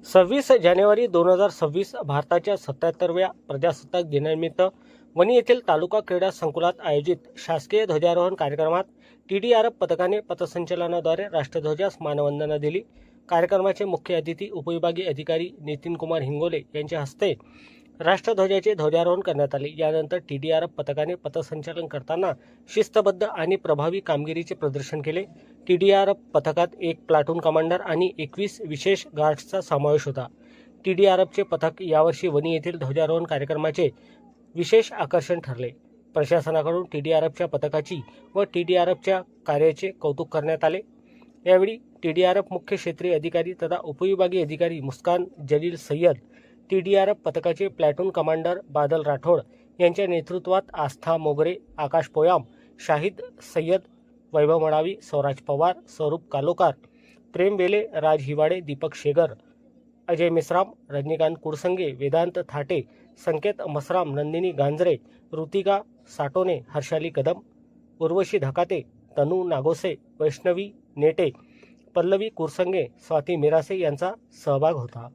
26 जानेवारी 2026 भारताच्या 77व्या प्रजासत्ताक दिनानिमित्त वणी येथील तालुका क्रीडा संकुलात आयोजित शासकीय ध्वजारोहण कार्यक्रमात TDRF पथकाने पथसंचलनाद्वारे राष्ट्रध्वजास मानवंदना दिली। कार्यक्रमाचे मुख्य अतिथी उपविभागीय अधिकारी नितीन कुमार हिंगोले यांच्या हस्ते राष्ट्रध्वजाचे ध्वजारोहण करण्यात आले। यानंतर TDRF पथकाने पथसंचलन करताना शिस्तबद्ध आणि प्रभावी कामगिरीचे प्रदर्शन केले। TDRF पथकात 1 प्लाटून कमांडर आणि 21 विशेष गार्ड्सचा समावेश होता। TDRFचे पथक यावर्षी वणी येथील ध्वजारोहण कार्यक्रमाचे विशेष आकर्षण ठरले। प्रशासनाकडून TDRFच्या पथकाची व TDRFच्या कार्याचे कौतुक करण्यात आले। यावेळी TDRF मुख्य क्षेत्रीय अधिकारी तथा उपविभागीय अधिकारी मुस्कान जलील सय्यद, TDRF पथकाचे प्लॅटून कमांडर बादल राठोड यांच्या नेतृत्वात आस्था मोगरे, आकाश पोयाम, शाहिद सय्यद, वैभव मडावी, स्वराज पवार, स्वरूप कालोकार, प्रेम बेले, राज हिवाडे, दीपक शेगर, अजय मिश्राम, रजनीकांत कुडसंगे, वेदांत थाटे, संकेत मसराम, नंदिनी गांजरे, ऋतिका साटोने, हर्षाली कदम, उर्वशी धकाते, तनू नागोसे, वैष्णवी नेटे, पल्लवी कुरसंगे, स्वाती मिरासे यांचा सहभाग होता।